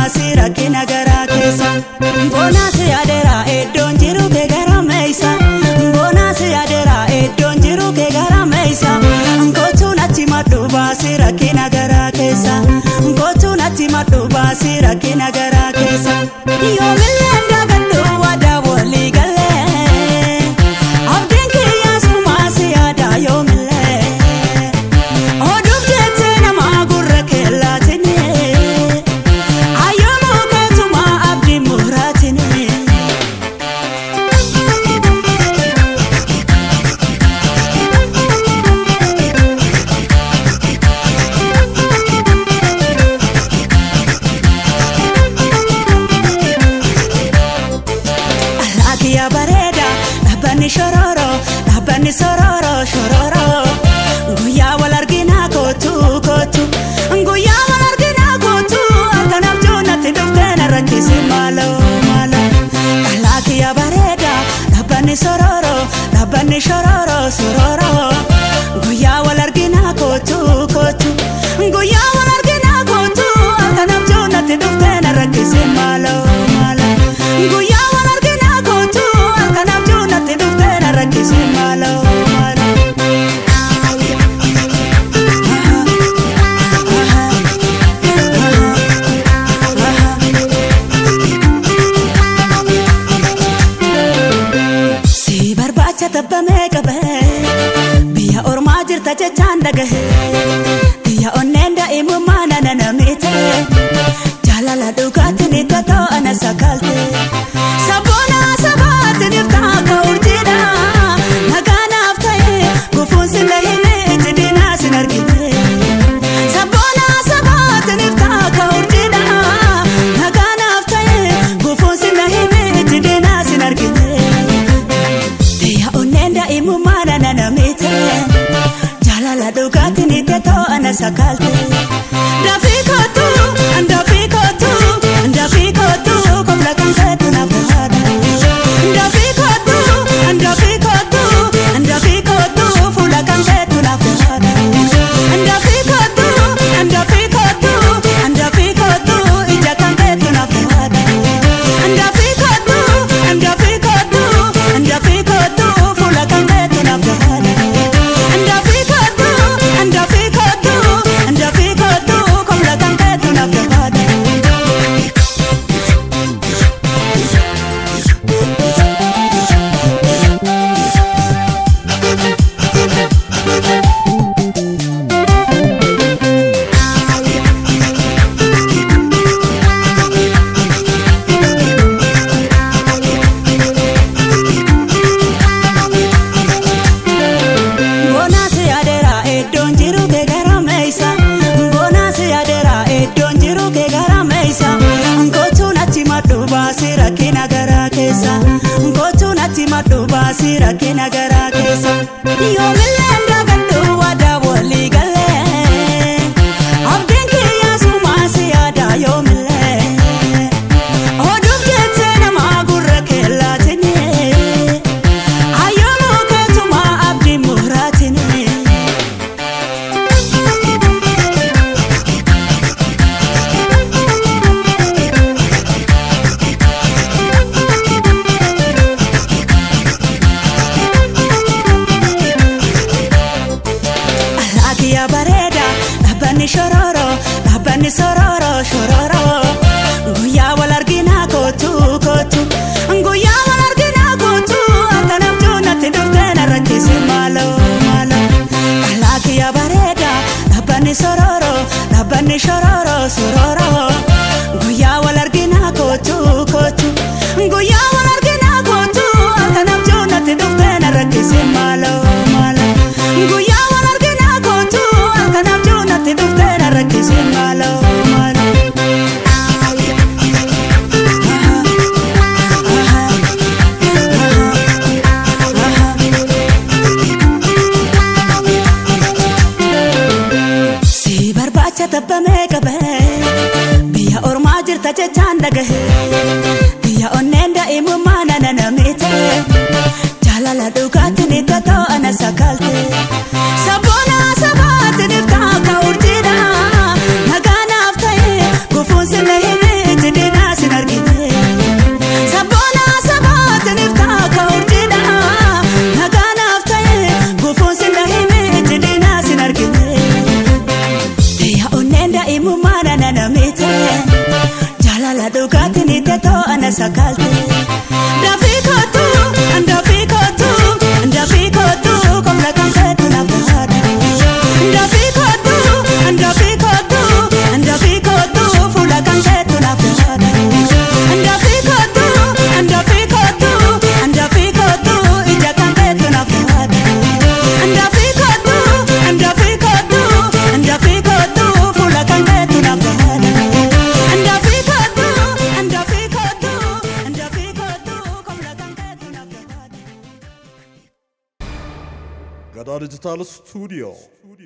baasii rakkina garaa keessa. Bonaas yaadera iddoon jiru kee gara meessa. Bonaas yaadera iddoon jiru kee gara meessa. Kootuun ati maddu baasii rakkina garaa keessa. Kootuun ati maddu baasii rakkina garaa keessa. Yoomillee ndagadhu waadaa walii galee. Abdiin kiyyaa sumaas yaada yoomillee. Oduuf jettee nama gurra keellaatiin. Ayyoonuu keetuma abdii muraatiin. Alaakiyaa bareeda dhaabbanni shororo dhaabbanni sororo shororo. Guyyaa wal arginaa kootu kootu. Guyyaa wal arginaa kootu. Akkanaaf joonatti dhuftee na rakkisi maaloo maaloo. Alaakiyaa bareeda dhaabbanni sororo dhaabbanni shororo sororo. Guyyaa wal arginaa kootu kootu. Guyyaa wal arginaa kootu. Akkanaaf joonatti dhuftee na rakkisi maaloo maaloo. Guyyaa wal arginaa kootu. Akkanaaf joonatti dhuftee na rakkisi maaloo maaloo. Si barbaacha tabbamee qabee biyya ormaa jirta jechaan dhagahee. Biyya onneen daa'imummaa nana namite jaalala dhugaatiin itti to'ana sakaalte. Sabboona sabaatiin iftaa akka urjiidha. Nagaanaaf ta'e gufuun sila hime itti diinaa sin argine. Sabboona sabaatiin iftaa akka urjiidha. Nagaanaaf ta'e gufuun sila hime itti diinaa sin argine. Biyya onneen daa'imummaa nana namite jaalala dhugaatiin itti to'ana sakaalte. Dafii kootu dafii kootu dafii kootu kofla kan keetu naaf haadha. Dafii kootu dafii kootu dafii kootu fuula kan keetu naaf haadha. Dafii kootu dafii kootu dafii kootu ija kan keetu naaf haadha. Dafii kootu dafii kootu dafii kootu fuula kan keetu naaf haadha. Dafii kootu dafii kootu dafii kootu kofla kan keetu naaf haadha. Bonaas yaadera iddoon jiru kee gara meessa. Bonaas yaadera iddoon jiru kee gara meessa. Kootuun ati maddu baasii rakkina garaa keessa. Kootuun ati maddu baasii rakkina garaa keessa. Yoomillee ndagadhu waadaa walii galee. Abdiin kiyyaa sumaas yaada yoomillee. Oduuf jettee nama gurra keellaatiin. Ayyoonuu keetuma abdii muraatiin. Alaakiyaa bareeda dhaabbanni shororo dhaabbanni sororo shororo. Guyyaa wal arginaa kootu kootu. Guyyaa wal arginaa kootu. Akkanaaf joonatti dhuftee na rakkisi maaloo maaloo. Alaakiyaa bareeda dhaabbanni sororo dhaabbanni shororo sororo. Guyyaa wal arginaa kootu kootu. Guyyaa wal arginaa kootu. Akkanaaf joonatti dhuftee na rakkisi maaloo maaloo. Guyyaa wal arginaa kootu. Akkanaaf joonatti dhuftee na rakkisi maaloo maaloo. Si barbaacha tabbamee qabee biyya ormaa jirta jechaan dhagahee. Biyya onneen daa'imummaa nana namite jaalala dhugaatiin itti to'ana sakaalte. Sabboona sabaatiin iftaa akka urjiidha. Nagaanaaf ta'e gufuun sila hime itti manana mite jalala dugati ni teto ana sakalte Dafikotu komla kanketu na bada Dafikotu fula kanketu na bada Dafikotu ija kanketu na bada Dafikotu fula kanketu na bada Dafikotu komla kanketu na bada Gada Digital Studio.